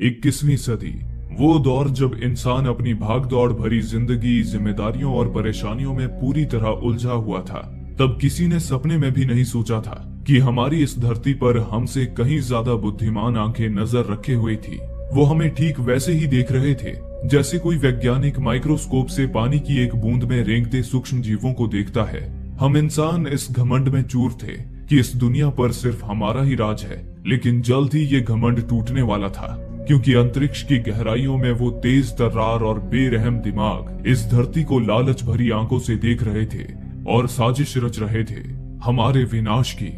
21वीं सदी, वो दौर जब इंसान अपनी भागदौड़ भरी जिंदगी, जिम्मेदारियों और परेशानियों में पूरी तरह उलझा हुआ था। तब किसी ने सपने में भी नहीं सोचा था कि हमारी इस धरती पर हमसे कहीं ज्यादा बुद्धिमान आंखें नजर रखे हुए थी। वो हमें ठीक वैसे ही देख रहे थे जैसे कोई वैज्ञानिक माइक्रोस्कोप से पानी की एक बूंद में रेंगते सूक्ष्म जीवों को देखता है। हम इंसान इस घमंड में चूर थे कि इस दुनिया पर सिर्फ हमारा ही राज है, लेकिन जल्द ही ये घमंड टूटने वाला था, क्योंकि अंतरिक्ष की गहराइयों में वो तेज तर्रार और बेरहम दिमाग इस धरती को लालच भरी आंखों से देख रहे थे और साजिश रच रहे थे हमारे विनाश की।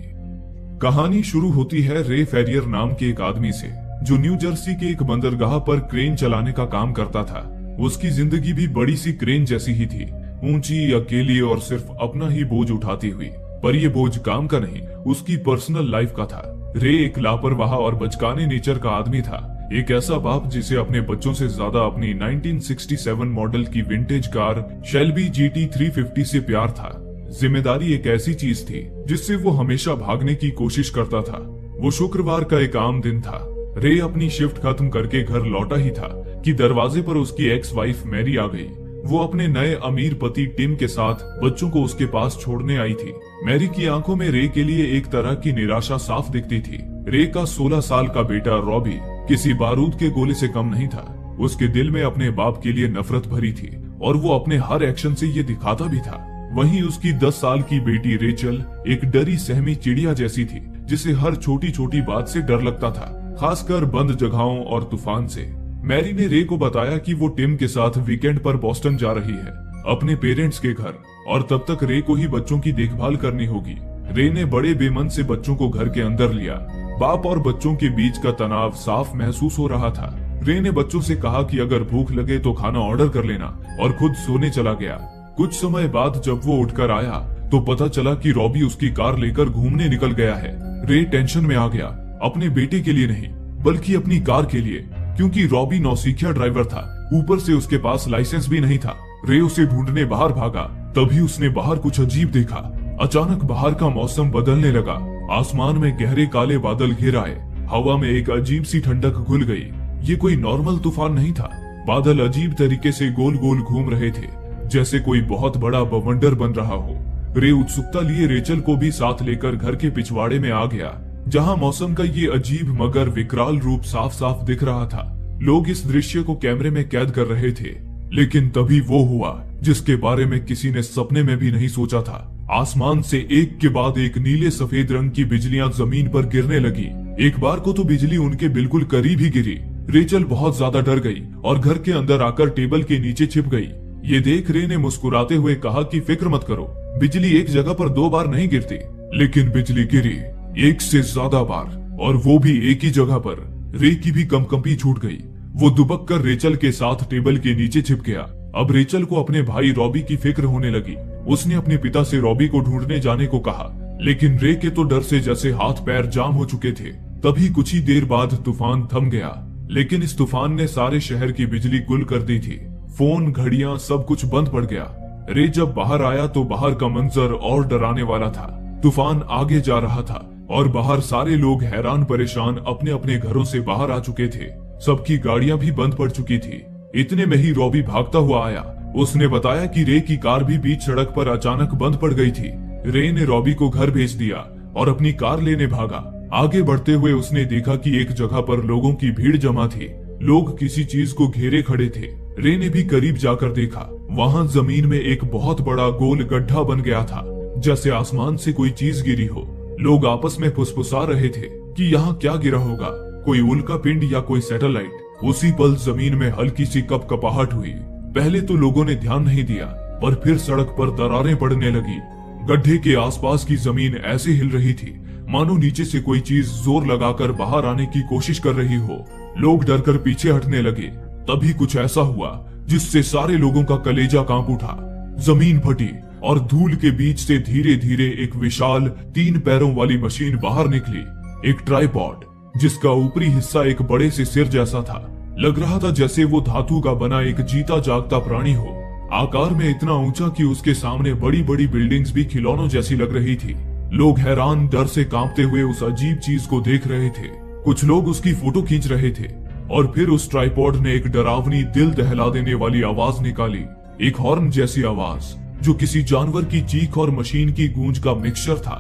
कहानी शुरू होती है रे फेरियर नाम के एक आदमी से, जो न्यू जर्सी के एक बंदरगाह पर क्रेन चलाने का काम करता था। उसकी जिंदगी भी बड़ी सी क्रेन जैसी ही थी, ऊंची, अकेली और सिर्फ अपना ही बोझ उठाती हुई। पर ये बोझ काम का नहीं, उसकी पर्सनल लाइफ का था। रे एक लापरवाह और बचकाने नेचर का आदमी था, एक ऐसा बाप जिसे अपने बच्चों से ज्यादा अपनी 1967 मॉडल की विंटेज कार शेल्बी GT 350 से प्यार था। जिम्मेदारी एक ऐसी चीज थी जिससे वो हमेशा भागने की कोशिश करता था। वो शुक्रवार का एक आम दिन था। रे अपनी शिफ्ट खत्म करके घर लौटा ही था कि दरवाजे पर उसकी एक्स वाइफ मैरी आ गई। वो अपने नए अमीर पति टिम के साथ बच्चों को उसके पास छोड़ने आई थी। मैरी की आंखों में रे के लिए एक तरह की निराशा साफ दिखती थी। रे का 16 साल का बेटा रॉबी किसी बारूद के गोले से कम नहीं था। उसके दिल में अपने बाप के लिए नफरत भरी थी और वो अपने हर एक्शन से ये दिखाता भी था। वहीं उसकी 10 साल की बेटी रेचल एक डरी सहमी चिड़िया जैसी थी, जिसे हर छोटी छोटी बात से डर लगता था, खासकर बंद जगहों और तूफान से। मैरी ने रे को बताया कि वो टिम के साथ वीकेंड पर बोस्टन जा रही है, अपने पेरेंट्स के घर, और तब तक रे को ही बच्चों की देखभाल करनी होगी। रे ने बड़े बेमन से बच्चों को घर के अंदर लिया। बाप और बच्चों के बीच का तनाव साफ महसूस हो रहा था। रे ने बच्चों से कहा कि अगर भूख लगे तो खाना ऑर्डर कर लेना, और खुद सोने चला गया। कुछ समय बाद जब वो उठकर आया तो पता चला कि रॉबी उसकी कार लेकर घूमने निकल गया है। रे टेंशन में आ गया, अपने बेटे के लिए नहीं बल्कि अपनी कार के लिए, क्योंकि रॉबी नौसिखिया ड्राइवर था, ऊपर से उसके पास लाइसेंस भी नहीं था। रे उसे ढूंढने बाहर भागा, तभी उसने बाहर कुछ अजीब देखा। अचानक बाहर का मौसम बदलने लगा। आसमान में गहरे काले बादल घिर आए, हवा में एक अजीब सी ठंडक घुल गई। ये कोई नॉर्मल तूफान नहीं था। बादल अजीब तरीके से गोल गोल घूम रहे थे, जैसे कोई बहुत बड़ा बवंडर बन रहा हो। रे उत्सुकता लिए रेचल को भी साथ लेकर घर के पिछवाड़े में आ गया, जहां मौसम का ये अजीब मगर विकराल रूप साफ साफ दिख रहा था। लोग इस दृश्य को कैमरे में कैद कर रहे थे, लेकिन तभी वो हुआ जिसके बारे में किसी ने सपने में भी नहीं सोचा था। आसमान से एक के बाद एक नीले सफेद रंग की बिजलियां जमीन पर गिरने लगी। एक बार को तो बिजली उनके बिल्कुल करीब ही गिरी। रेचल बहुत ज्यादा डर गई और घर के अंदर आकर टेबल के नीचे छिप गई। ये देख रे ने मुस्कुराते हुए कहा कि फिक्र मत करो, बिजली एक जगह पर 2 बार नहीं गिरती। लेकिन बिजली गिरी 1 से ज्यादा बार, और वो भी एक ही जगह पर। रे की भी कंपी छूट गई। वो दुबक कर रेचल के साथ टेबल के नीचे छिप गया। अब रेचल को अपने भाई रॉबी की फिक्र होने लगी। उसने अपने पिता से रॉबी को ढूंढने जाने को कहा, लेकिन रे के तो डर से जैसे हाथ पैर जाम हो चुके थे। तभी कुछ ही देर बाद तूफान थम गया, लेकिन इस तूफान ने सारे शहर की बिजली गुल कर दी थी। फोन, घड़ियां, सब कुछ बंद पड़ गया। रे जब बाहर आया तो बाहर का मंजर और डराने वाला था। तूफान आगे जा रहा था और बाहर सारे लोग हैरान परेशान अपने अपने घरों से बाहर आ चुके थे। सबकी गाड़ियां भी बंद पड़ चुकी थी। इतने में ही रॉबी भागता हुआ आया। उसने बताया कि रे की कार भी बीच सड़क पर अचानक बंद पड़ गई थी। रे ने रॉबी को घर भेज दिया और अपनी कार लेने भागा। आगे बढ़ते हुए उसने देखा कि एक जगह पर लोगों की भीड़ जमा थी। लोग किसी चीज को घेरे खड़े थे। रे ने भी करीब जाकर देखा, वहां जमीन में एक बहुत बड़ा गोल गड्ढा बन गया था, जैसे आसमान से कोई चीज गिरी हो। लोग आपस में फुसफुसा रहे थे कि यहाँ क्या गिरा होगा, कोई उल्का पिंड या कोई सैटेलाइट। उसी पल जमीन में हल्की सी कपकपाहट हुई। पहले तो लोगों ने ध्यान नहीं दिया, पर फिर सड़क पर दरारें पड़ने लगी। गड्ढे के आसपास की जमीन ऐसे हिल रही थी मानो नीचे से कोई चीज जोर लगाकर बाहर आने की कोशिश कर रही हो। लोग डरकर पीछे हटने लगे। तभी कुछ ऐसा हुआ जिससे सारे लोगों का कलेजा कांप उठा। जमीन फटी और धूल के बीच से धीरे धीरे एक विशाल 3 पैरों वाली मशीन बाहर निकली। एक ट्राइपॉड, जिसका ऊपरी हिस्सा एक बड़े से सिर जैसा था। लग रहा था जैसे वो धातु का बना एक जीता जागता प्राणी हो। आकार में इतना ऊंचा कि उसके सामने बड़ी बड़ी बिल्डिंग्स भी खिलौनों जैसी लग रही थी। लोग हैरान, डर से कांपते हुए उस अजीब चीज को देख रहे थे। कुछ लोग उसकी फोटो खींच रहे थे। और फिर उस ट्राइपॉड ने एक डरावनी दिल दहला देने वाली आवाज निकाली, एक हॉर्न जैसी आवाज जो किसी जानवर की चीख और मशीन की गूंज का मिक्सचर था।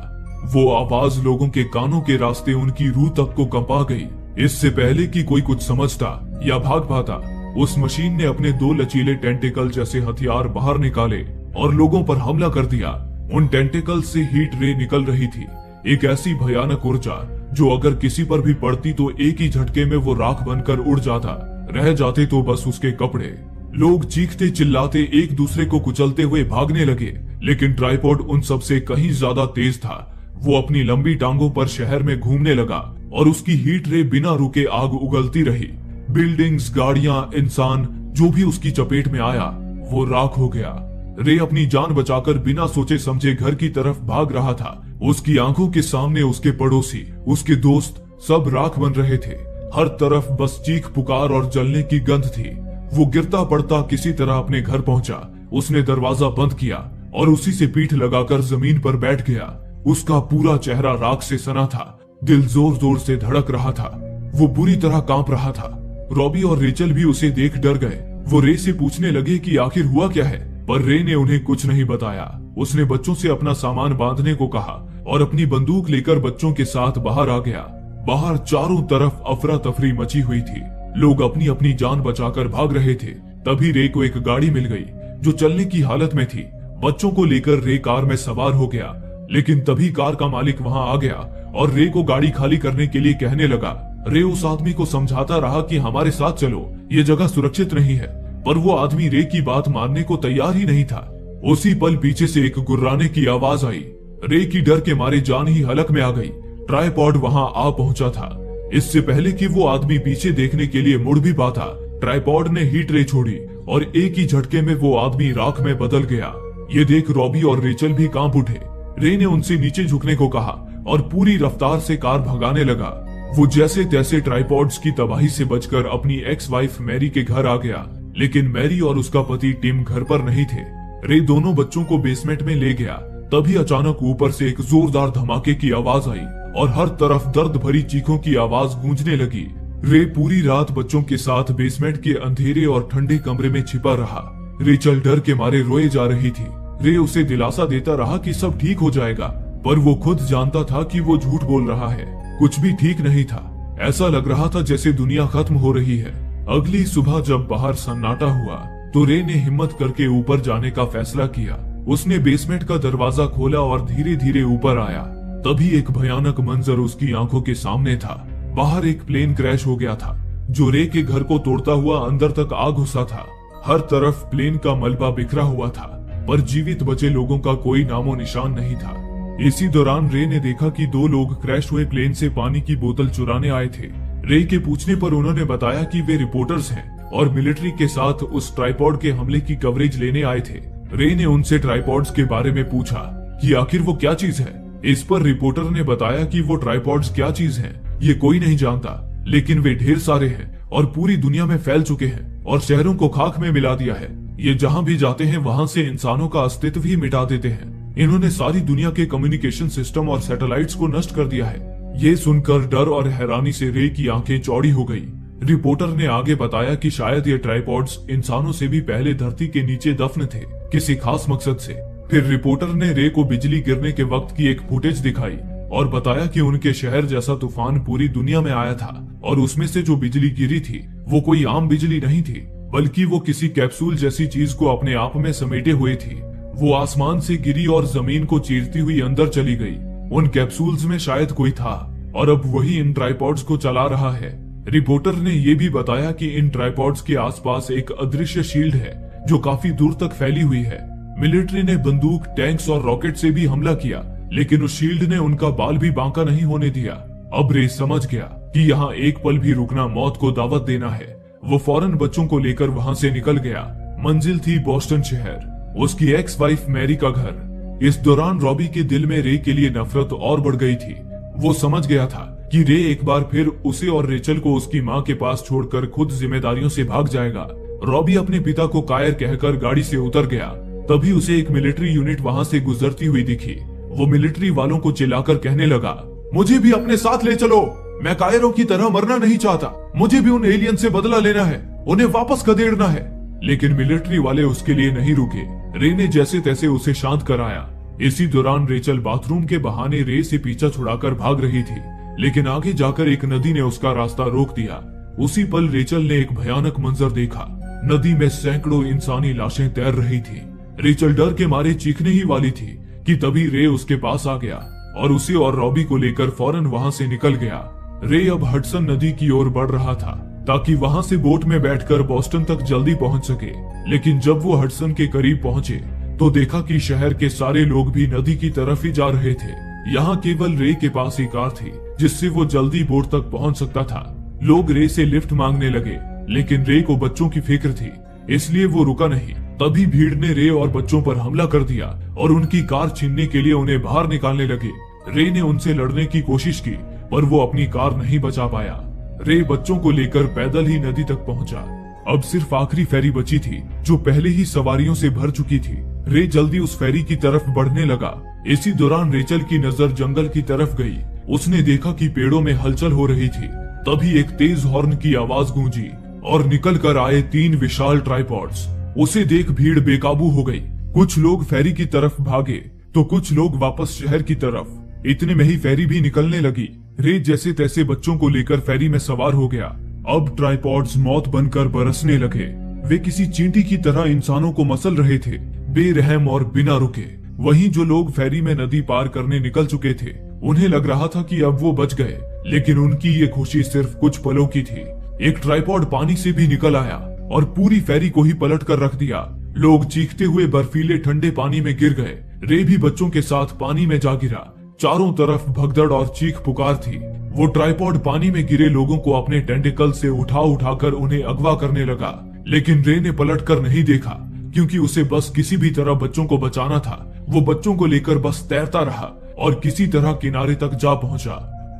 वो आवाज लोगों के कानों के रास्ते उनकी रूह तक को कंपा गई। इससे पहले कि कोई कुछ समझता या भाग पाता, उस मशीन ने अपने 2 लचीले टेंटिकल जैसे हथियार बाहर निकाले और लोगों पर हमला कर दिया। उन टेंटिकल से हीट रे निकल रही थी, एक ऐसी भयानक ऊर्जा जो अगर किसी पर भी पड़ती तो एक ही झटके में वो राख बनकर उड़ जाता, रह जाते तो बस उसके कपड़े। लोग चीखते चिल्लाते एक दूसरे को कुचलते हुए भागने लगे, लेकिन ट्राइपॉड उन सबसे कहीं ज्यादा तेज था। वो अपनी लंबी टांगों पर शहर में घूमने लगा और उसकी हीट रे बिना रुके आग उगलती रही। बिल्डिंग्स, गाड़ियां, इंसान जो भी उसकी चपेट में आया वो राख हो गया। रे अपनी जान बचाकर बिना सोचे समझे घर की तरफ भाग रहा था। उसकी आंखों के सामने उसके पड़ोसी, उसके दोस्त सब राख बन रहे थे। हर तरफ बस चीख पुकार और जलने की गंध थी। वो गिरता पड़ता किसी तरह अपने घर पहुंचा। उसने दरवाजा बंद किया और उसी से पीठ लगाकर जमीन पर बैठ गया। उसका पूरा चेहरा राख से सना था, दिल जोर जोर से धड़क रहा था, वो बुरी तरह कांप रहा था। रॉबी और रेचल भी उसे देख डर गए। वो रे से पूछने लगे कि आखिर हुआ क्या है, पर रे ने उन्हें कुछ नहीं बताया। उसने बच्चों से अपना सामान बांधने को कहा और अपनी बंदूक लेकर बच्चों के साथ बाहर आ गया। बाहर चारों तरफ अफरा तफरी मची हुई थी। लोग अपनी अपनी जान बचाकर भाग रहे थे। तभी रे को एक गाड़ी मिल गई जो चलने की हालत में थी। बच्चों को लेकर रे कार में सवार हो गया, लेकिन तभी कार का मालिक वहां आ गया और रे को गाड़ी खाली करने के लिए कहने लगा। रे उस आदमी को समझाता रहा कि हमारे साथ चलो, ये जगह सुरक्षित नहीं है, पर वो आदमी रे की बात मानने को तैयार ही नहीं था। उसी पल पीछे से एक गुर्राने की आवाज आई। रे की डर के मारे जान ही हलक में आ गई। ट्राइपॉड वहां आ पहुंचा था। इससे पहले कि वो आदमी पीछे देखने के लिए मुड़ भी पाता, ट्राइपॉड ने हीट रे छोड़ी और एक ही झटके में वो आदमी राख में बदल गया। ये देख रॉबी और रेचल भी कांप उठे। रे ने उनसे नीचे झुकने को कहा और पूरी रफ्तार से कार भगाने लगा। वो जैसे तैसे ट्राइपॉड्स की तबाही से बचकर अपनी एक्स वाइफ मैरी के घर आ गया, लेकिन मैरी और उसका पति टिम घर पर नहीं थे। रे दोनों बच्चों को बेसमेंट में ले गया। तभी अचानक ऊपर से एक जोरदार धमाके की आवाज आई और हर तरफ दर्द भरी चीखों की आवाज गूंजने लगी। रे पूरी रात बच्चों के साथ बेसमेंट के अंधेरे और ठंडे कमरे में छिपा रहा। रेचल डर के मारे रोए जा रही थी। रे उसे दिलासा देता रहा कि सब ठीक हो जाएगा, पर वो खुद जानता था कि वो झूठ बोल रहा है। कुछ भी ठीक नहीं था। ऐसा लग रहा था जैसे दुनिया खत्म हो रही है। अगली सुबह जब बाहर सन्नाटा हुआ तो रे ने हिम्मत करके ऊपर जाने का फैसला किया। उसने बेसमेंट का दरवाजा खोला और धीरे धीरे ऊपर आया। तभी एक भयानक मंजर उसकी आंखों के सामने था। बाहर एक प्लेन क्रैश हो गया था जो रे के घर को तोड़ता हुआ अंदर तक आ घुसा था। हर तरफ प्लेन का मलबा बिखरा हुआ था, पर जीवित बचे लोगों का कोई नामो निशान नहीं था। इसी दौरान रे ने देखा कि 2 लोग क्रैश हुए प्लेन से पानी की बोतल चुराने आए थे। रे के पूछने पर उन्होंने बताया कि वे रिपोर्टर्स हैं और मिलिट्री के साथ उस ट्राइपॉड के हमले की कवरेज लेने आए थे। रे ने उनसे ट्राइपॉड्स के बारे में पूछा कि आखिर वो क्या चीज है। इस पर रिपोर्टर ने बताया कि वो ट्राइपॉड्स क्या चीज हैं, ये कोई नहीं जानता, लेकिन वे ढेर सारे हैं और पूरी दुनिया में फैल चुके हैं और शहरों को खाक में मिला दिया है। ये जहां भी जाते हैं वहां से इंसानों का अस्तित्व ही मिटा देते हैं। इन्होंने सारी दुनिया के कम्युनिकेशन सिस्टम और सैटेलाइट्स को नष्ट कर दिया है। ये सुनकर डर और हैरानी से रे की आंखें चौड़ी हो गई। रिपोर्टर ने आगे बताया कि शायद ये ट्राइपॉड्स इंसानों से भी पहले धरती के नीचे दफन थे, किसी खास मकसद से। फिर रिपोर्टर ने रे को बिजली गिरने के वक्त की एक फुटेज दिखाई और बताया कि उनके शहर जैसा तूफान पूरी दुनिया में आया था और उसमें से जो बिजली गिरी थी वो कोई आम बिजली नहीं थी, बल्कि वो किसी कैप्सूल जैसी चीज को अपने आप में समेटे हुए थी। वो आसमान से गिरी और जमीन को चीरती हुई अंदर चली गई। उन कैप्सूल्स में शायद कोई था और अब वही इन ट्राइपॉड्स को चला रहा है। रिपोर्टर ने यह भी बताया कि इन ट्राइपॉड्स के आसपास एक अदृश्य शील्ड है जो काफी दूर तक फैली हुई है। मिलिट्री ने बंदूक, टैंक्स और रॉकेट से भी हमला किया, लेकिन उस शील्ड ने उनका बाल भी बांका नहीं होने दिया। अब रे समझ गया कि यहाँ एक पल भी रुकना मौत को दावत देना है। वो फौरन बच्चों को लेकर वहां से निकल गया। मंजिल थी बोस्टन शहर, उसकी एक्स वाइफ मैरी का घर। इस दौरान रॉबी के दिल में रे के लिए नफरत और बढ़ गई थी। वो समझ गया था कि रे एक बार फिर उसे और रेचल को उसकी माँ के पास छोड़कर खुद जिम्मेदारियों से भाग जाएगा। रॉबी अपने पिता को कायर कहकर गाड़ी से उतर गया। तभी उसे एक मिलिट्री यूनिट वहां से गुजरती हुई दिखी। वो मिलिट्री वालों को चिल्लाकर कहने लगा, मुझे भी अपने साथ ले चलो। मैं कायरों की तरह मरना नहीं चाहता, मुझे भी उन एलियन से बदला लेना है, उन्हें वापस खदेड़ना है। लेकिन मिलिट्री वाले उसके लिए नहीं रुके। रे ने जैसे तैसे उसे शांत कराया। इसी दौरान रेचल बाथरूम के बहाने रे से पीछा छुड़ाकर भाग रही थी, लेकिन आगे जाकर एक नदी ने उसका रास्ता रोक दिया। उसी पल रेचल ने एक भयानक मंजर देखा। नदी में सैकड़ों इंसानी लाशें तैर रही थी। रेचल डर के मारे चीखने ही वाली थी कि तभी रे उसके पास आ गया और उसे और रॉबी को लेकर फौरन वहां से निकल गया। रे अब हडसन नदी की ओर बढ़ रहा था ताकि वहां से बोट में बैठकर बोस्टन तक जल्दी पहुंच सके। लेकिन जब वो हडसन के करीब पहुंचे तो देखा कि शहर के सारे लोग भी नदी की तरफ ही जा रहे थे। यहाँ केवल रे के पास ही कार थी जिससे वो जल्दी बोट तक पहुंच सकता था। लोग रे से लिफ्ट मांगने लगे, लेकिन रे को बच्चों की फिक्र थी, इसलिए वो रुका नहीं। तभी भीड़ ने रे और बच्चों पर हमला कर दिया और उनकी कार छीनने के लिए उन्हें बाहर निकालने लगे। रे ने उनसे लड़ने की कोशिश की, पर वो अपनी कार नहीं बचा पाया। रे बच्चों को लेकर पैदल ही नदी तक पहुंचा। अब सिर्फ आखिरी फेरी बची थी जो पहले ही सवारियों से भर चुकी थी। रे जल्दी उस फेरी की तरफ बढ़ने लगा। इसी दौरान रेचल की नजर जंगल की तरफ गई। उसने देखा कि पेड़ों में हलचल हो रही थी। तभी एक तेज हॉर्न की आवाज गूंजी और निकल कर आए 3 विशाल ट्राइपॉड्स। उसे देख भीड़ बेकाबू हो गई। कुछ लोग फेरी की तरफ भागे तो कुछ लोग वापस शहर की तरफ। इतने में ही फेरी भी निकलने लगी। रे जैसे तैसे बच्चों को लेकर फेरी में सवार हो गया। अब ट्राइपॉड्स मौत बनकर बरसने लगे। वे किसी चींटी की तरह इंसानों को मसल रहे थे, बेरहम और बिना रुके। वहीं जो लोग फेरी में नदी पार करने निकल चुके थे, उन्हें लग रहा था कि अब वो बच गए, लेकिन उनकी ये खुशी सिर्फ कुछ पलों की थी। एक ट्राइपॉड पानी से भी निकल आया और पूरी फेरी को ही पलट कर रख दिया। लोग चीखते हुए बर्फीले ठंडे पानी में गिर गए। रे भी बच्चों के साथ पानी में जा गिरा। चारों तरफ भगदड़ और चीख पुकार थी। वो ट्राइपॉड पानी में गिरे लोगों को अपने टेंटिकल से उठा उठाकर उन्हें अगवा करने लगा, लेकिन रे ने पलट कर नहीं देखा, क्योंकि उसे बस किसी भी तरह बच्चों को बचाना था। वो बच्चों को लेकर बस तैरता रहा और किसी तरह किनारे तक जा पहुंचा।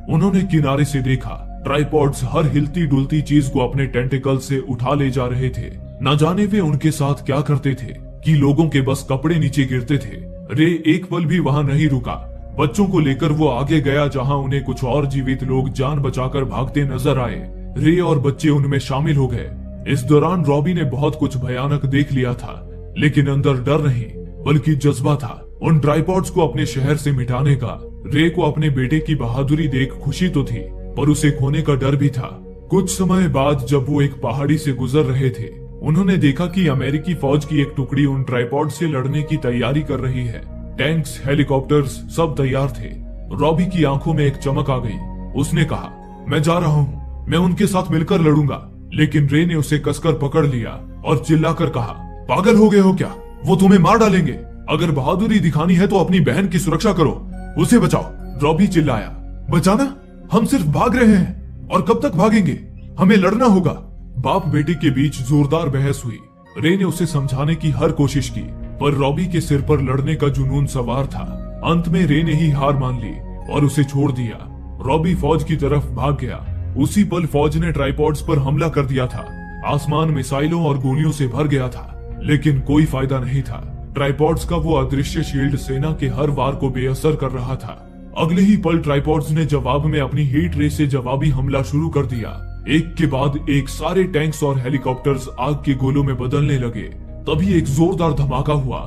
उन्होंने किनारे से देखा, ट्राइपॉड्स हर हिलती डुलती चीज को अपने टेंटिकल से उठा ले जा रहे थे। न जाने वे उनके साथ क्या करते थे कि लोगों के बस कपड़े नीचे गिरते थे। रे एक पल भी वहां नहीं रुका। बच्चों को लेकर वो आगे गया जहां उन्हें कुछ और जीवित लोग जान बचाकर भागते नजर आए। रे और बच्चे उनमें शामिल हो गए। इस दौरान रॉबी ने बहुत कुछ भयानक देख लिया था, लेकिन अंदर डर नहीं बल्कि जज्बा था उन ट्राइपॉड्स को अपने शहर से मिटाने का। रे को अपने बेटे की बहादुरी देख खुशी तो थी, पर उसे खोने का डर भी था। कुछ समय बाद जब वो एक पहाड़ी से गुजर रहे थे, उन्होंने देखा कि अमेरिकी फौज की एक टुकड़ी उन ट्राइपॉड से लड़ने की तैयारी कर रही है। टैंक्स, हेलीकॉप्टर्स सब तैयार थे। रॉबी की आंखों में एक चमक आ गई। उसने कहा, मैं जा रहा हूँ, मैं उनके साथ मिलकर लड़ूंगा। लेकिन रे ने उसे कसकर पकड़ लिया और चिल्लाकर कहा, पागल हो गए हो क्या? वो तुम्हें मार डालेंगे। अगर बहादुरी दिखानी है तो अपनी बहन की सुरक्षा करो, उसे बचाओ। रॉबी चिल्लाया, बचाना? हम सिर्फ भाग रहे हैं, और कब तक भागेंगे? हमें लड़ना होगा। बाप बेटे के बीच जोरदार बहस हुई। रे ने उसे समझाने की हर कोशिश की, पर रॉबी के सिर पर लड़ने का जुनून सवार था। अंत में रे ने ही हार मान ली और उसे छोड़ दिया। रॉबी फौज की तरफ भाग गया। उसी पल फौज ने ट्राइपॉड्स पर हमला कर दिया था। आसमान मिसाइलों और गोलियों से भर गया था, लेकिन कोई फायदा नहीं था। ट्राइपॉड्स का वो अदृश्य शील्ड सेना के हर वार को बेअसर कर रहा था। अगले ही पल ट्राइपॉड्स ने जवाब में अपनी हीट रे से जवाबी हमला शुरू कर दिया। एक के बाद एक सारे टैंक्स और हेलीकॉप्टर्स आग के गोलों में बदलने लगे। तभी एक जोरदार धमाका हुआ।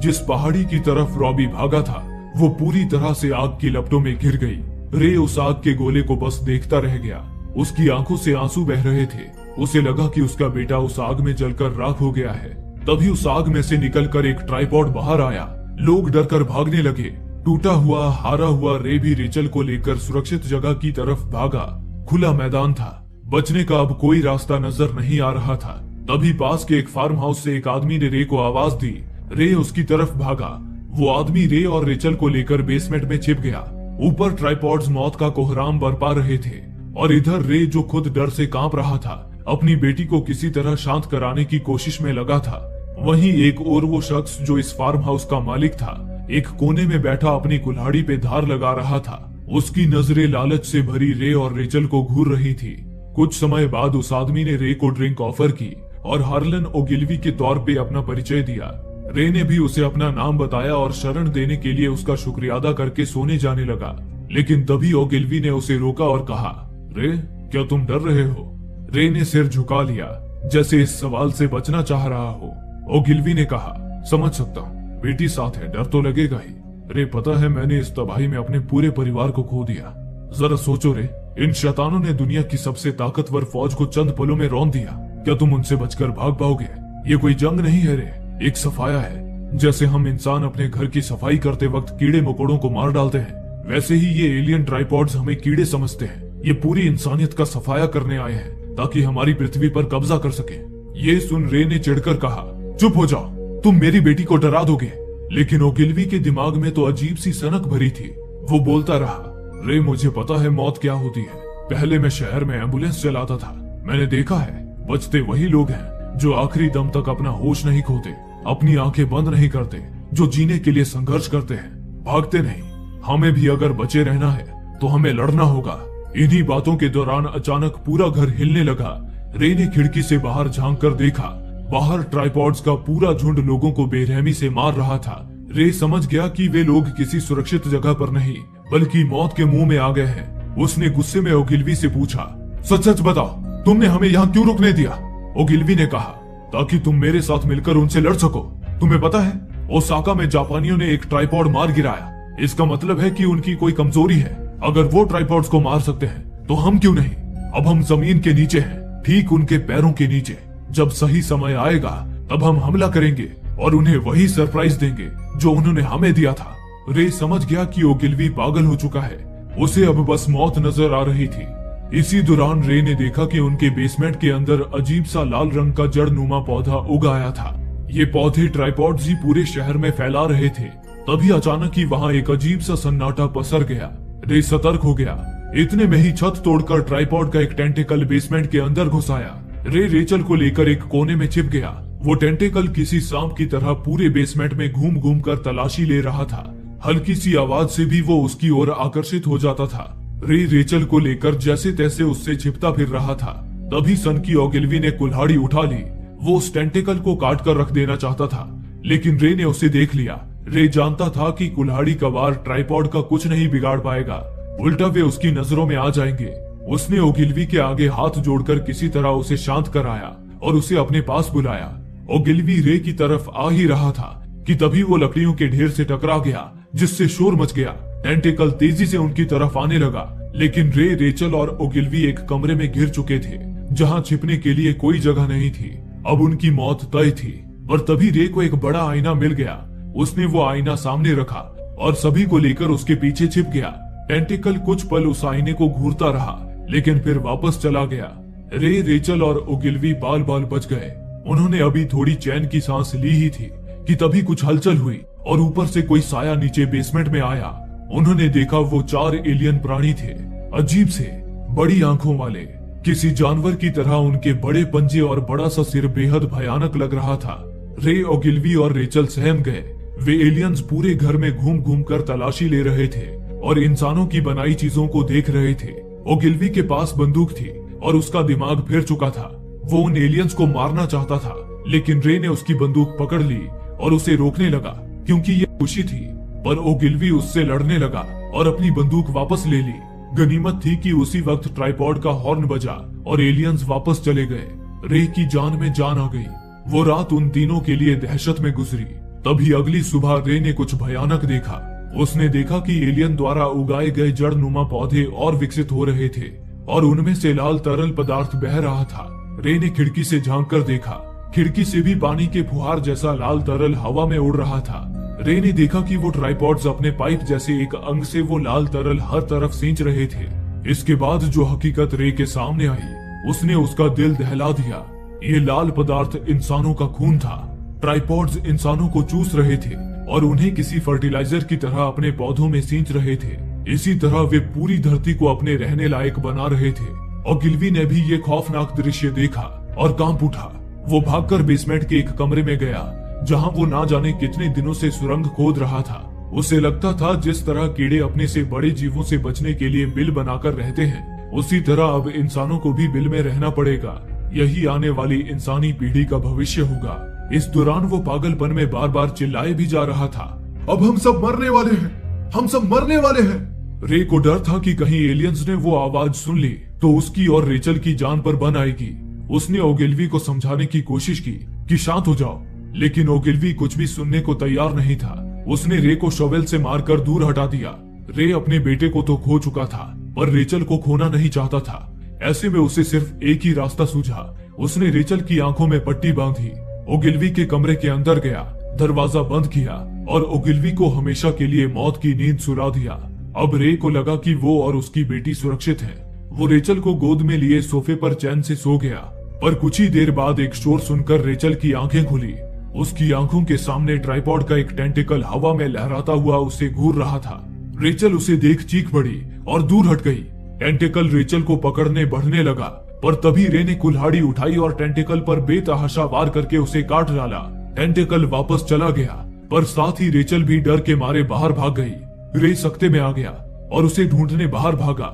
जिस पहाड़ी की तरफ रॉबी भागा था, वो पूरी तरह से आग की लपटों में घिर गई। रे उस आग के गोले को बस देखता रह गया। उसकी आंखों से आंसू बह रहे थे। उसे लगा कि उसका बेटा उस आग में जलकर राख हो गया है। तभी उस आग में से निकलकर एक ट्राइपॉड बाहर आया। लोग डरकर भागने लगे। टूटा हुआ, हारा हुआ रे भी रेचल को लेकर सुरक्षित जगह की तरफ भागा। खुला मैदान था, बचने का अब कोई रास्ता नजर नहीं आ रहा था। तभी पास के एक फार्म हाउस से एक आदमी ने रे को आवाज दी। रे उसकी तरफ भागा। वो आदमी रे और रेचल को लेकर बेसमेंट में छिप गया। ऊपर ट्राइपॉड्स मौत का कोहराम बरपा रहे थे और इधर रे जो खुद डर से कांप रहा था, अपनी बेटी को किसी तरह शांत कराने की कोशिश में लगा था। वहीं एक और वो शख्स जो इस फार्म हाउस का मालिक था, एक कोने में बैठा अपनी कुल्हाड़ी पे धार लगा रहा था। उसकी नजरें लालच से भरी रे और रेचल को घूर रही थी। कुछ समय बाद उस आदमी ने रे को ड्रिंक ऑफर की और हार्लन ओगिल्वी के तौर पे अपना परिचय दिया। रे ने भी उसे अपना नाम बताया और शरण देने के लिए उसका शुक्रिया अदा करके सोने जाने लगा। लेकिन तभी ओगिल्वी ने उसे रोका और कहा, रे, क्या तुम डर रहे हो? रे ने सिर झुका लिया, जैसे इस सवाल से बचना चाह रहा हो। ओगिलवी ने कहा, समझ सकता हूँ, बेटी साथ है, डर तो लगेगा ही। रे, पता है मैंने इस तबाही में अपने पूरे परिवार को खो दिया। जरा सोचो रे, इन शैतानों ने दुनिया की सबसे ताकतवर फौज को चंद पलों में रौंद दिया। क्या तुम उनसे बचकर भाग पाओगे? ये कोई जंग नहीं है रे, एक सफाया है। जैसे हम इंसान अपने घर की सफाई करते वक्त कीड़े मकोड़ों को मार डालते हैं, वैसे ही ये एलियन ट्राइपॉड्स हमें कीड़े समझते हैं। ये पूरी इंसानियत का सफाया करने आए हैं ताकि हमारी पृथ्वी पर कब्जा कर सके। ये सुन रे ने चिढ़कर कहा, चुप हो जाओ, तुम मेरी बेटी को डरा दोगे। लेकिन ओगिलवी के दिमाग में तो अजीब सी सनक भरी थी। वो बोलता रहा, रे, मुझे पता है मौत क्या होती है। पहले मैं शहर में एम्बुलेंस चलाता था, मैंने देखा है बचते वही लोग हैं जो आखिरी दम तक अपना होश नहीं खोते, अपनी आंखें बंद नहीं करते, जो जीने के लिए संघर्ष करते हैं, भागते नहीं। हमें भी अगर बचे रहना है तो हमें लड़ना होगा। इन्हीं बातों के दौरान अचानक पूरा घर हिलने लगा। रे ने खिड़की से बाहर झांक कर देखा, बाहर ट्राइपॉड्स का पूरा झुंड लोगों को बेरहमी से मार रहा था। रे समझ गया कि वे लोग किसी सुरक्षित जगह पर नहीं बल्कि मौत के मुंह में आ गए हैं। उसने गुस्से में ओगिलवी से पूछा, सच सच बताओ, तुमने हमें यहाँ क्यों रुकने दिया? ओगिलवी ने कहा, ताकि तुम मेरे साथ मिलकर उनसे लड़ सको। तुम्हें पता है, ओसाका में जापानियों ने एक ट्राइपॉड मार गिराया। इसका मतलब है कि उनकी कोई कमजोरी है। अगर वो ट्राइपॉड्स को मार सकते हैं तो हम क्यों नहीं? अब हम जमीन के नीचे हैं, ठीक उनके पैरों के नीचे। जब सही समय आएगा तब हम हमला करेंगे और उन्हें वही सरप्राइज देंगे जो उन्होंने हमें दिया था। रे समझ गया कि ओगिलवी पागल हो चुका है, उसे अब बस मौत नजर आ रही थी। इसी दौरान रे ने देखा कि उनके बेसमेंट के अंदर अजीब सा लाल रंग का जड़ नुमा पौधा उग आया था। ये पौधे ट्राइपॉड्स ही पूरे शहर में फैला रहे थे। तभी अचानक ही वहाँ एक अजीब सा सन्नाटा पसर गया। रे सतर्क हो गया। इतने में ही छत तोड़कर ट्राइपॉड का एक टेंटिकल बेसमेंट के अंदर घुस आया। रे रेचल को लेकर एक कोने में छिप गया। वो टेंटिकल किसी सांप की तरह पूरे बेसमेंट में घूम घूम कर तलाशी ले रहा था। हल्की सी आवाज से भी वो उसकी ओर आकर्षित हो जाता था। रे रेचल को लेकर जैसे तैसे उससे छिपता फिर रहा था। तभी सन की ओगिलवी ने कुल्हाड़ी उठा ली। वो उस टेंटिकल को काट कर रख देना चाहता था, लेकिन रे ने उसे देख लिया। रे जानता था कि कुल्हाड़ी का वार ट्राइपॉड का कुछ नहीं बिगाड़ पाएगा, उल्टा वे उसकी नजरों में आ जाएंगे। उसने ओगिलवी के आगे हाथ जोड़कर किसी तरह उसे शांत कराया और उसे अपने पास बुलाया। ओगिलवी रे की तरफ आ ही रहा था कि तभी वो लकड़ियों के ढेर से टकरा गया, जिससे शोर मच गया। टेंटिकल तेजी से उनकी तरफ आने लगा, लेकिन रे, रेचल और ओगिलवी एक कमरे में घिर चुके थे जहां छिपने के लिए कोई जगह नहीं थी। अब उनकी मौत तय थी। पर तभी रे को एक बड़ा आईना मिल गया। उसने वो आईना सामने रखा और सभी को लेकर उसके पीछे छिप गया। टेंटिकल कुछ पल उस आईने को घूरता रहा, लेकिन फिर वापस चला गया। रे, रेचल और ओगिलवी बाल बाल बच गए। उन्होंने अभी थोड़ी चैन की सांस ली ही थी कि तभी कुछ हलचल हुई और ऊपर से कोई साया नीचे बेसमेंट में आया। उन्होंने देखा वो 4 एलियन प्राणी थे, अजीब से बड़ी आंखों वाले, किसी जानवर की तरह। उनके बड़े पंजे और बड़ा सा सिर बेहद भयानक लग रहा था। रे, ओगिलवी और रेचल सहम गए। वे एलियंस पूरे घर में घूम घूम कर तलाशी ले रहे थे और इंसानों की बनाई चीजों को देख रहे थे। ओगिलवी के पास बंदूक थी और उसका दिमाग फिर चुका था। वो उन एलियंस को मारना चाहता था, लेकिन रे ने उसकी बंदूक पकड़ ली और उसे रोकने लगा क्योंकि ये खुशी थी। पर ओगिलवी उससे लड़ने लगा और अपनी बंदूक वापस ले ली। गनीमत थी कि उसी वक्त ट्राइपॉड का हॉर्न बजा और एलियंस वापस चले गए। रे की जान में जान आ गई। वो रात उन तीनों के लिए दहशत में गुजरी। तभी अगली सुबह रे ने कुछ भयानक देखा। उसने देखा कि एलियन द्वारा उगाए गए जड़ नुमा पौधे और विकसित हो रहे थे और उनमें से लाल तरल पदार्थ बह रहा था। रे ने खिड़की से झांक कर देखा। खिड़की से भी पानी के फुहार जैसा लाल तरल हवा में उड़ रहा था। रे ने देखा कि वो ट्राइपॉड्स अपने पाइप जैसे एक अंग से वो लाल तरल हर तरफ सींच रहे थे। इसके बाद जो हकीकत रे के सामने आई, उसने उसका दिल दहला दिया। ये लाल पदार्थ इंसानों का खून था। ट्राइपॉड्स इंसानों को चूस रहे थे और उन्हें किसी फर्टिलाइजर की तरह अपने पौधों में सींच रहे थे। इसी तरह वे पूरी धरती को अपने रहने लायक बना रहे थे। ओगिलवी ने भी ये खौफनाक दृश्य देखा और कांप उठा। वो भागकर बेसमेंट के एक कमरे में गया जहां वो ना जाने कितने दिनों से सुरंग खोद रहा था। उसे लगता था जिस तरह कीड़े अपने से बड़े जीवों से बचने के लिए बिल बनाकर रहते हैं, उसी तरह अब इंसानों को भी बिल में रहना पड़ेगा। यही आने वाली इंसानी पीढ़ी का भविष्य होगा। इस दौरान वो पागलपन में बार बार चिल्लाए भी जा रहा था, अब हम सब मरने वाले हैं, हम सब मरने वाले हैं। रे को डर था कि कहीं एलियंस ने वो आवाज सुन ली तो उसकी और रेचल की जान पर बन आएगी। उसने ओगिल्वी को समझाने की कोशिश की कि शांत हो जाओ, लेकिन ओगिल्वी कुछ भी सुनने को तैयार नहीं था। उसने रे को शॉवेल से मारकर दूर हटा दिया। रे अपने बेटे को तो खो चुका था, पर रेचल को खोना नहीं चाहता था। ऐसे में उसे सिर्फ एक ही रास्ता सूझा। उसने रेचल की आंखों में पट्टी बांधी, ओगिल्वी के कमरे के अंदर गया, दरवाजा बंद किया और ओगिल्वी को हमेशा के लिए मौत की नींद सुला दिया। अब रे को लगा कि वो और उसकी बेटी सुरक्षित है। वो रेचल को गोद में लिए सोफे पर चैन से सो गया, पर कुछ ही देर बाद एक शोर सुनकर रेचल की आंखें खुली। उसकी आंखों के सामने ट्राइपॉड का एक टेंटिकल हवा में लहराता हुआ उसे घूर रहा था। रेचल उसे देख चीख पड़ी और दूर हट गई। टेंटिकल रेचल को पकड़ने बढ़ने लगा, पर तभी रे ने कुल्हाड़ी उठाई और टेंटिकल पर बेतहाशा वार करके उसे काट डाला। टेंटिकल वापस चला गया, पर साथ ही रेचल भी डर के मारे बाहर भाग गई। रे सकते में आ गया और उसे ढूंढने बाहर भागा।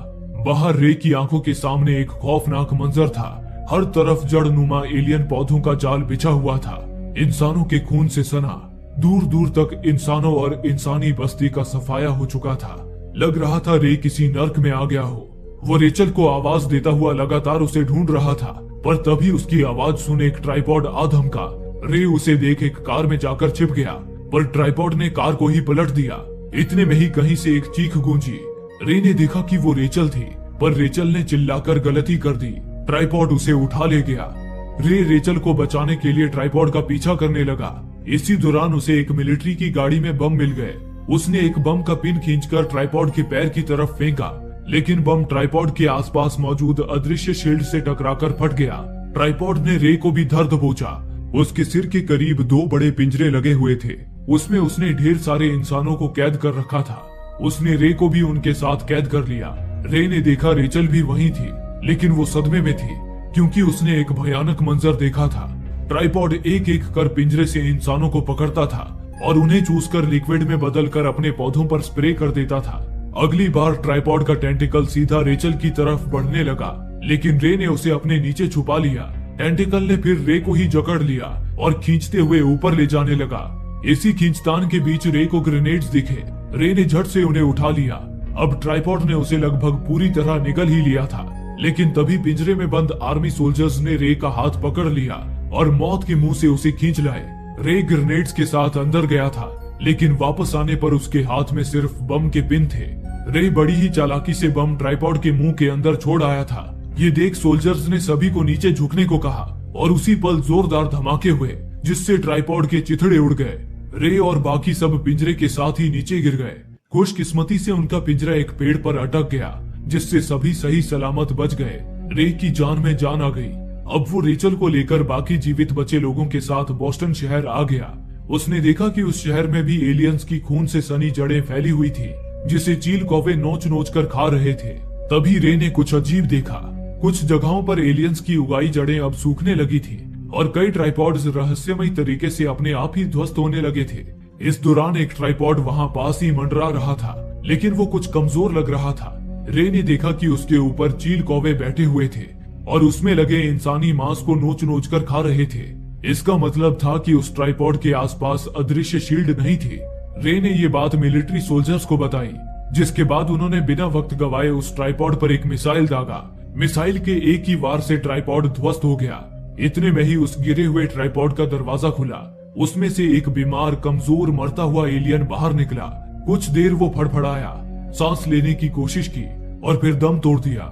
बाहर रे की आंखों के सामने एक खौफनाक मंजर था। हर तरफ जड़नुमा एलियन पौधों का जाल बिछा हुआ था, इंसानों के खून से सना। दूर दूर तक इंसानों और इंसानी बस्ती का सफाया हो चुका था। लग रहा था रे किसी नर्क में आ गया हो। वो रेचल को आवाज देता हुआ लगातार उसे ढूंढ रहा था, पर तभी उसकी आवाज सुन एक ट्राइपॉड आ धमका। रे उसे देख एक कार में जाकर छिप गया, पर ट्राइपॉड ने कार को ही पलट दिया। इतने में ही कहीं से एक चीख गूंजी। रे ने देखा कि वो रेचल थी, पर रेचल ने चिल्लाकर गलती कर दी। ट्राइपॉड उसे उठा ले गया। रे रेचल को बचाने के लिए ट्राइपॉड का पीछा करने लगा। इसी दौरान उसे एक मिलिट्री की गाड़ी में बम मिल गए। उसने एक बम का पिन खींचकर ट्राइपॉड के पैर की तरफ फेंका, लेकिन बम ट्राइपॉड के आसपास मौजूद अदृश्य शील्ड से टकराकर फट गया। ट्राइपॉड ने रे को भी दर्द पहुंचा। उसके सिर के करीब 2 बड़े पिंजरे लगे हुए थे। उसमें उसने ढेर सारे इंसानों को कैद कर रखा था। उसने रे को भी उनके साथ कैद कर लिया। रे ने देखा रेचल भी वहीं थी, लेकिन वो सदमे में थी क्योंकि उसने एक भयानक मंजर देखा था। ट्राइपॉड एक एक कर पिंजरे से इंसानों को पकड़ता था और उन्हें चूसकर लिक्विड में बदलकर अपने पौधों पर स्प्रे कर देता था। अगली बार ट्राइपॉड का टेंटिकल सीधा रेचल की तरफ बढ़ने लगा, लेकिन रे ने उसे अपने नीचे छुपा लिया। टेंटिकल ने फिर रे को ही जकड़ लिया और खींचते हुए ऊपर ले जाने लगा। इसी खींचतान के बीच रे को ग्रेनेड्स दिखे। रे ने झट से उन्हें उठा लिया। अब ट्राइपॉड ने उसे लगभग पूरी तरह निगल ही लिया था, लेकिन तभी पिंजरे में बंद आर्मी सोल्जर्स ने रे का हाथ पकड़ लिया और मौत के मुंह से उसे खींच लाए। रे ग्रेनेड्स के साथ अंदर गया था, लेकिन वापस आने पर उसके हाथ में सिर्फ बम के पिन थे। रे बड़ी ही चालाकी से बम ट्राइपॉड के मुंह के अंदर छोड़ आया था। ये देख सोल्जर्स ने सभी को नीचे झुकने को कहा और उसी पल जोरदार धमाके हुए, जिससे ट्राइपॉड के चिथड़े उड़ गए। रे और बाकी सब पिंजरे के साथ ही नीचे गिर गए। खुशकिस्मती से उनका पिंजरा एक पेड़ पर अटक गया, जिससे सभी सही सलामत बच गए। रे की जान में जान आ गई। अब वो रेचल को लेकर बाकी जीवित बचे लोगों के साथ बोस्टन शहर आ गया। उसने देखा कि उस शहर में भी एलियंस की खून से सनी जड़ें फैली हुई थी, जिसे चील कौवे नोच नोच कर खा रहे थे। तभी रे ने कुछ अजीब देखा। कुछ जगहों पर एलियंस की उगाई जड़ें अब सूखने लगी थी और कई ट्राइपॉड्स रहस्यमय तरीके से अपने आप ही ध्वस्त होने लगे थे। इस दौरान एक ट्राइपॉड वहां पास ही मंडरा रहा था, लेकिन वो कुछ कमजोर लग रहा था। रे ने देखा कि उसके ऊपर चील कौवे बैठे हुए थे और उसमें लगे इंसानी मांस को नोच नोच कर खा रहे थे। इसका मतलब था कि उस ट्राइपॉड के आसपास अदृश्य शील्ड नहीं थी। रे ने ये बात मिलिट्री सोल्जर्स को बताई, जिसके बाद उन्होंने बिना वक्त गवाए उस ट्राइपॉड पर एक मिसाइल दागा। मिसाइल के एक ही वार से ट्राइपॉड ध्वस्त हो गया। इतने में ही उस गिरे हुए ट्राइपॉड का दरवाजा खुला। उसमें से एक बीमार, कमजोर, मरता हुआ एलियन बाहर निकला। कुछ देर वो फड़फड़ाया, सांस लेने की कोशिश की और फिर दम तोड़ दिया।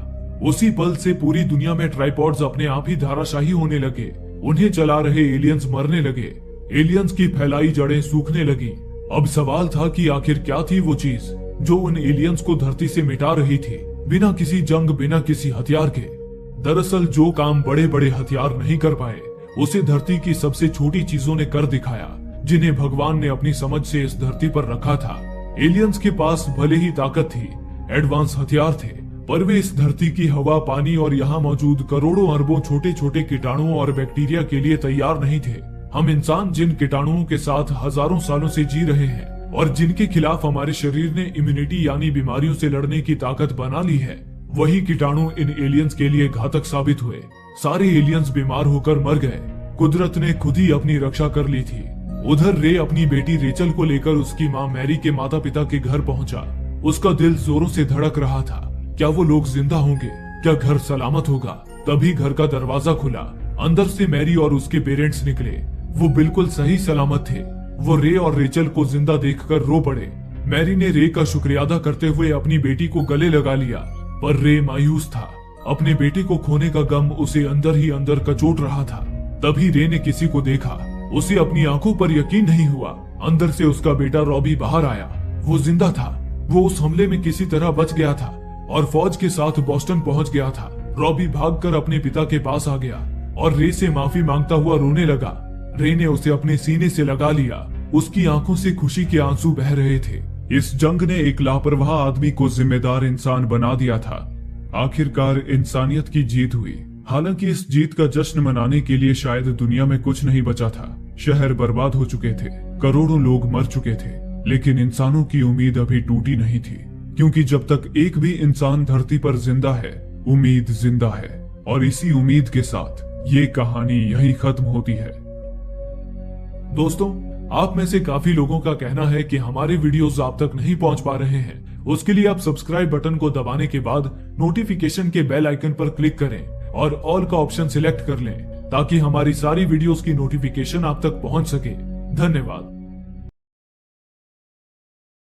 उसी पल से पूरी दुनिया में ट्राइपॉड्स अपने आप ही धाराशाही होने लगे। उन्हें चला रहे एलियंस मरने लगे। एलियंस की फैलाई जड़ें सूखने लगी। अब सवाल था कि आखिर क्या थी वो चीज जो उन एलियंस को धरती से मिटा रही थी, बिना किसी जंग, बिना किसी हथियार के। दरअसल जो काम बड़े बड़े हथियार नहीं कर पाए, उसे धरती की सबसे छोटी चीजों ने कर दिखाया, जिन्हें भगवान ने अपनी समझ से इस धरती पर रखा था। एलियंस के पास भले ही ताकत थी, एडवांस हथियार थे, पर वे इस धरती की हवा, पानी और यहाँ मौजूद करोड़ों अरबों छोटे छोटे कीटाणुओं और बैक्टीरिया के लिए तैयार नहीं थे। हम इंसान जिन कीटाणुओं के साथ हजारों सालों से जी रहे हैं और जिनके खिलाफ हमारे शरीर ने इम्यूनिटी यानी बीमारियों से लड़ने की ताकत बना ली है, वही कीटाणु इन एलियंस के लिए घातक साबित हुए। सारे एलियंस बीमार होकर मर गए। कुदरत ने खुद ही अपनी रक्षा कर ली थी। उधर रे अपनी बेटी रेचल को लेकर उसकी माँ मैरी के माता पिता के घर पहुंचा। उसका दिल जोरों से धड़क रहा था। क्या वो लोग जिंदा होंगे? क्या घर सलामत होगा? तभी घर का दरवाजा खुला। अंदर से मैरी और उसके पेरेंट्स निकले। वो बिल्कुल सही सलामत थे। वो रे और रेचल को जिंदा देखकर रो पड़े। मैरी ने रे का शुक्रिया अदा करते हुए अपनी बेटी को गले लगा लिया, पर रे मायूस था। अपने बेटे को खोने का गम उसे अंदर ही अंदर कचोट रहा था। तभी रे ने किसी को देखा। उसे अपनी आंखों पर यकीन नहीं हुआ। अंदर से उसका बेटा रॉबी बाहर आया। वो जिंदा था। वो उस हमले में किसी तरह बच गया था और फौज के साथ बोस्टन पहुंच गया था। रॉबी भागकर अपने पिता के पास आ गया और रे से माफी मांगता हुआ रोने लगा। रे ने उसे अपने सीने से लगा लिया। उसकी आंखों से खुशी के आंसू बह रहे थे। इस जंग ने एक लापरवाह आदमी को जिम्मेदार इंसान बना दिया था। आखिरकार इंसानियत की जीत हुई। हालांकि इस जीत का जश्न मनाने के लिए शायद दुनिया में कुछ नहीं बचा था। शहर बर्बाद हो चुके थे, करोड़ों लोग मर चुके थे, लेकिन इंसानों की उम्मीद अभी टूटी नहीं थी, क्योंकि जब तक एक भी इंसान धरती पर जिंदा है, उम्मीद जिंदा है। और इसी उम्मीद के साथ ये कहानी यहीं खत्म होती है। दोस्तों, आप में से काफी लोगों का कहना है कि हमारे वीडियोस आप तक नहीं पहुंच पा रहे हैं। उसके लिए आप सब्सक्राइब बटन को दबाने के बाद नोटिफिकेशन के बेल आइकन पर क्लिक करें और ऑल का ऑप्शन सिलेक्ट कर लें, ताकि हमारी सारी वीडियोस की नोटिफिकेशन आप तक पहुंच सके। धन्यवाद।